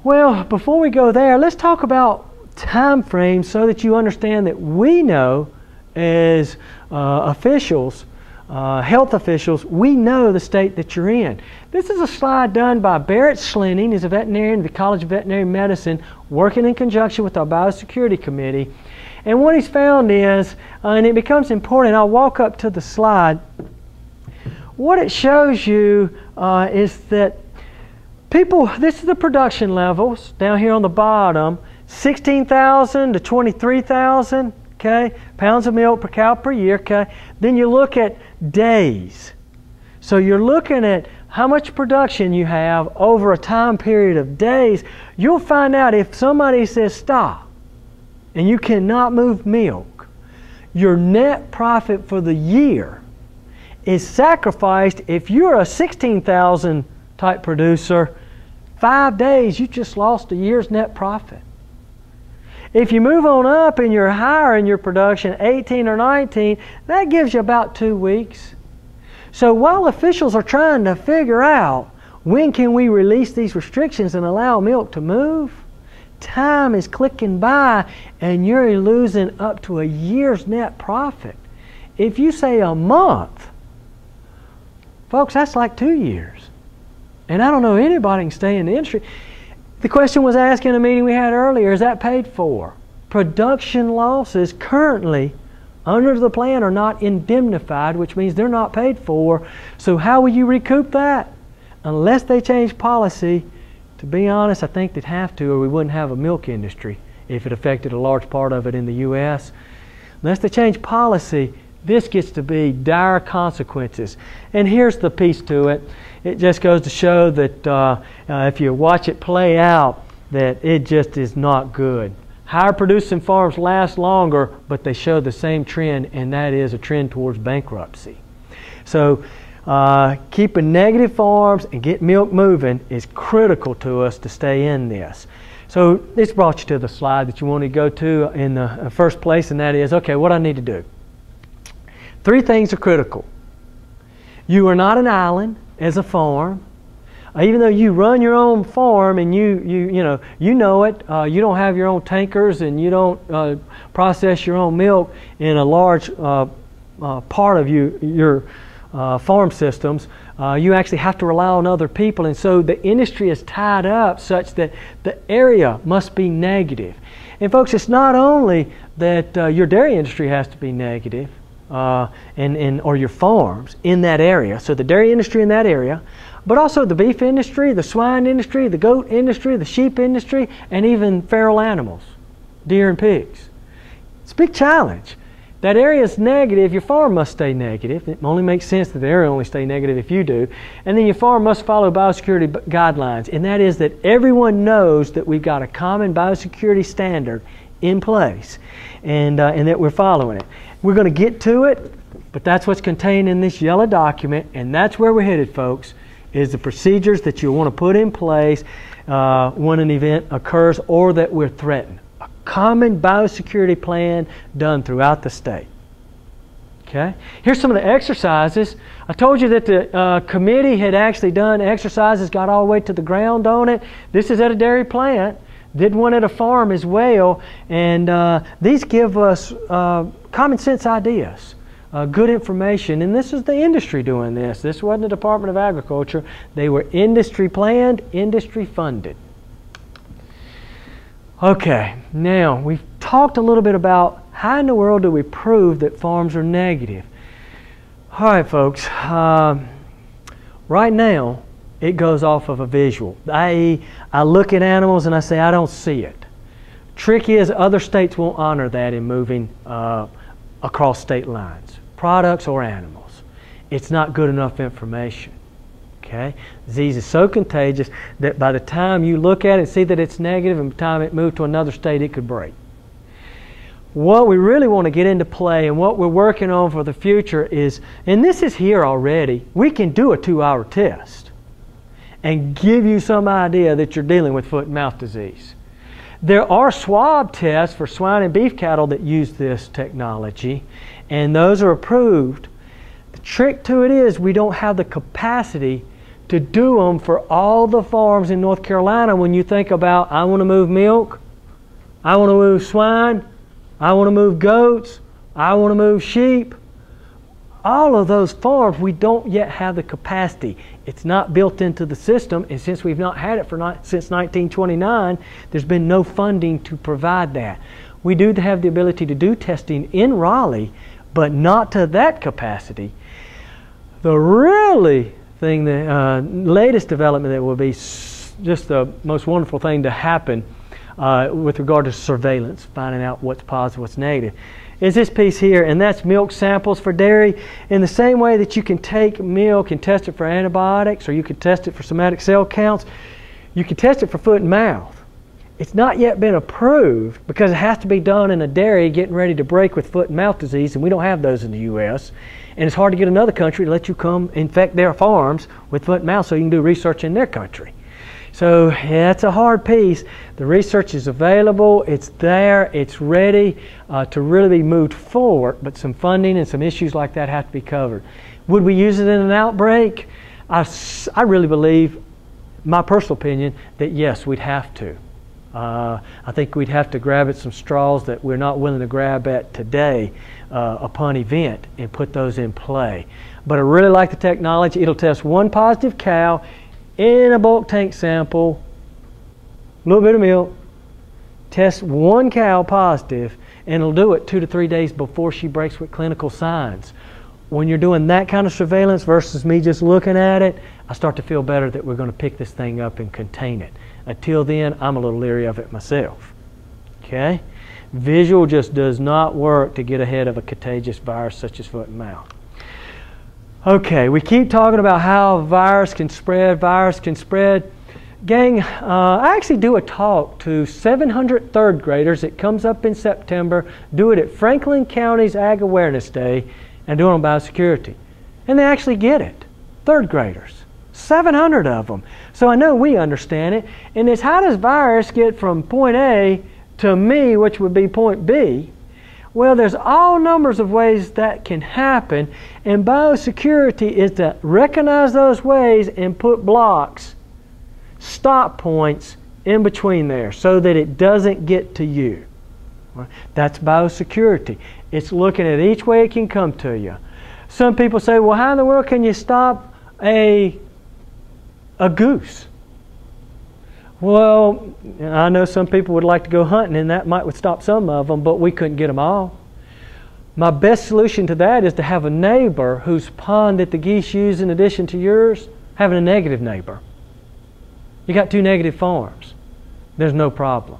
Well, before we go there, let's talk about time frames so that you understand that we know as officials, health officials, we know the state that you're in. This is a slide done by Barrett Slinning. He's a veterinarian at the College of Veterinary Medicine, working in conjunction with our Biosecurity Committee. And what he's found is, and it becomes important, I'll walk up to the slide. What it shows you is that people, this is the production levels down here on the bottom, 16,000 to 23,000, okay, pounds of milk per cow per year, okay. Then you look at days. So you're looking at how much production you have over a time period of days. You'll find out if somebody says stop and you cannot move milk, your net profit for the year is sacrificed. If you're a 16,000 type producer, 5 days, you just lost a year's net profit. If you move on up and you're higher in your production, 18 or 19, that gives you about 2 weeks. So while officials are trying to figure out when can we release these restrictions and allow milk to move, time is clicking by and you're losing up to a year's net profit. If you say a month, folks, that's like 2 years. And I don't know anybody can stay in the industry. The question was asked in a meeting we had earlier, is that paid for? Production losses currently under the plan are not indemnified, which means they're not paid for. So how will you recoup that? Unless they change policy, to be honest, I think they'd have to, or we wouldn't have a milk industry if it affected a large part of it in the U.S. Unless they change policy, this gets to be dire consequences. And here's the piece to it. It just goes to show that if you watch it play out, that it just is not good. Higher producing farms last longer, but they show the same trend, and that is a trend towards bankruptcy. So keeping negative farms and get milk moving is critical to us to stay in this. So this brought you to the slide that you want to go to in the first place, and that is, okay, what I need to do. 3 things are critical. You are not an island as a farm. Even though you run your own farm and you know it, you don't have your own tankers and you don't process your own milk in a large part of your farm systems. You actually have to rely on other people, and so the industry is tied up such that the area must be negative. And folks, it's not only that your dairy industry has to be negative, or your farms in that area, so the dairy industry in that area, but also the beef industry, the swine industry, the goat industry, the sheep industry, and even feral animals, deer and pigs. It's a big challenge. That area is negative, your farm must stay negative. It only makes sense that the area only stay negative if you do. And then your farm must follow biosecurity guidelines, and that is that everyone knows that we've got a common biosecurity standard in place and that we're following it. We're going to get to it, but that's what's contained in this yellow document, and that's where we're headed, folks, is the procedures that you want to put in place when an event occurs or that we're threatened. A common biosecurity plan done throughout the state. Okay? Here's some of the exercises. I told you that the committee had actually done exercises, got all the way to the ground on it. This is at a dairy plant. Did one at a farm as well, and these give us common sense ideas, good information, and this is the industry doing this. This wasn't the Department of Agriculture. They were industry planned, industry funded. Okay, now we've talked a little bit about how in the world do we prove that farms are negative. All right, folks, right now, it goes off of a visual, i.e., I look at animals and I say, I don't see it. Trick is other states won't honor that in moving across state lines, products or animals. It's not good enough information. Okay? Disease is so contagious that by the time you look at it and see that it's negative, and by the time it moved to another state, it could break. What we really want to get into play and what we're working on for the future is, and this is here already, we can do a 2-hour test and give you some idea that you're dealing with foot and mouth disease. There are swab tests for swine and beef cattle that use this technology, and those are approved. The trick to it is we don't have the capacity to do them for all the farms in North Carolina. When you think about, I want to move milk, I want to move swine, I want to move goats, I want to move sheep. All of those farms, we don't yet have the capacity. It's not built into the system, and since we've not had it since 1929, there's been no funding to provide that. We do have the ability to do testing in Raleigh, but not to that capacity. The really thing, the latest development that will be just the most wonderful thing to happen with regard to surveillance, finding out what's positive, what's negative, is this piece here, and that's milk samples for dairy. In the same way that you can take milk and test it for antibiotics, or you can test it for somatic cell counts, you can test it for foot and mouth. It's not yet been approved because it has to be done in a dairy getting ready to break with foot and mouth disease, and we don't have those in the U.S. And it's hard to get another country to let you come infect their farms with foot and mouth so you can do research in their country. So yeah, it's a hard piece. The research is available, it's there, it's ready to really be moved forward, but some funding and some issues like that have to be covered. Would we use it in an outbreak? I really believe, my personal opinion, that yes, we'd have to. I think we'd have to grab at some straws that we're not willing to grab at today upon event and put those in play. But I really like the technology. It'll test one positive cow in a bulk tank sample, a little bit of milk, test one cow positive, and it'll do it 2 to 3 days before she breaks with clinical signs. When you're doing that kind of surveillance versus me just looking at it, I start to feel better that we're going to pick this thing up and contain it. Until then, I'm a little leery of it myself. Okay? Visual just does not work to get ahead of a contagious virus such as foot and mouth. Okay, we keep talking about how virus can spread. Gang, I actually do a talk to 700 third graders. It comes up in September. Do it at Franklin County's Ag Awareness Day and do it on biosecurity. And they actually get it. Third graders. 700 of them. So I know we understand it. And it's how does virus get from point A to me, which would be point B? Well, there's all numbers of ways that can happen, and biosecurity is to recognize those ways and put blocks, stop points in between there so that it doesn't get to you. That's biosecurity. It's looking at each way it can come to you. Some people say, well, how in the world can you stop a goose? Well, I know some people would like to go hunting, and that would stop some of them, but we couldn't get them all. My best solution to that is to have a neighbor whose pond that the geese use in addition to yours, having a negative neighbor. You got 2 negative farms. There's no problem.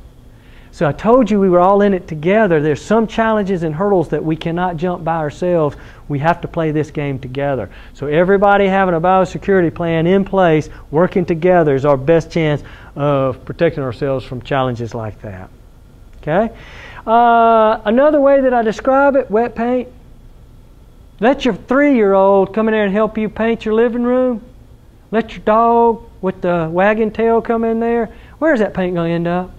So I told you we were all in it together. There's some challenges and hurdles that we cannot jump by ourselves. We have to play this game together. So everybody having a biosecurity plan in place, working together, is our best chance of protecting ourselves from challenges like that. Okay? Another way that I describe it, wet paint. Let your 3-year-old come in there and help you paint your living room. Let your dog with the wagging tail come in there. Where's that paint going to end up?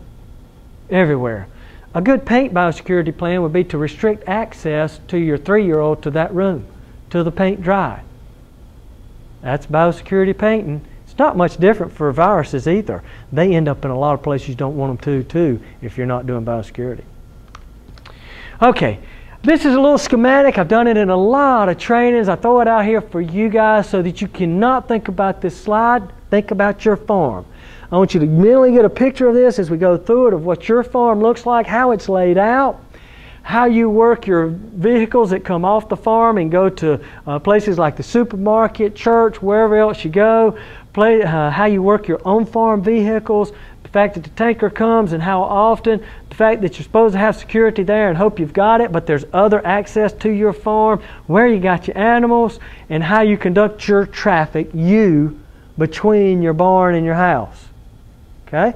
Everywhere. A good paint biosecurity plan would be to restrict access to your 3-year-old to that room till the paint dry. That's biosecurity painting. It's not much different for viruses either. They end up in a lot of places you don't want them to too if you're not doing biosecurity. Okay, this is a little schematic. I've done it in a lot of trainings. I throw it out here for you guys so that you cannot think about this slide. Think about your farm. I want you to mentally get a picture of this as we go through it, of what your farm looks like, how it's laid out, how you work your vehicles that come off the farm and go to places like the supermarket, church, wherever else you go, how you work your own farm vehicles, the fact that the tanker comes and how often, the fact that you're supposed to have security there and hope you've got it, but there's other access to your farm, where you got your animals, and how you conduct your traffic, between your barn and your house. Okay?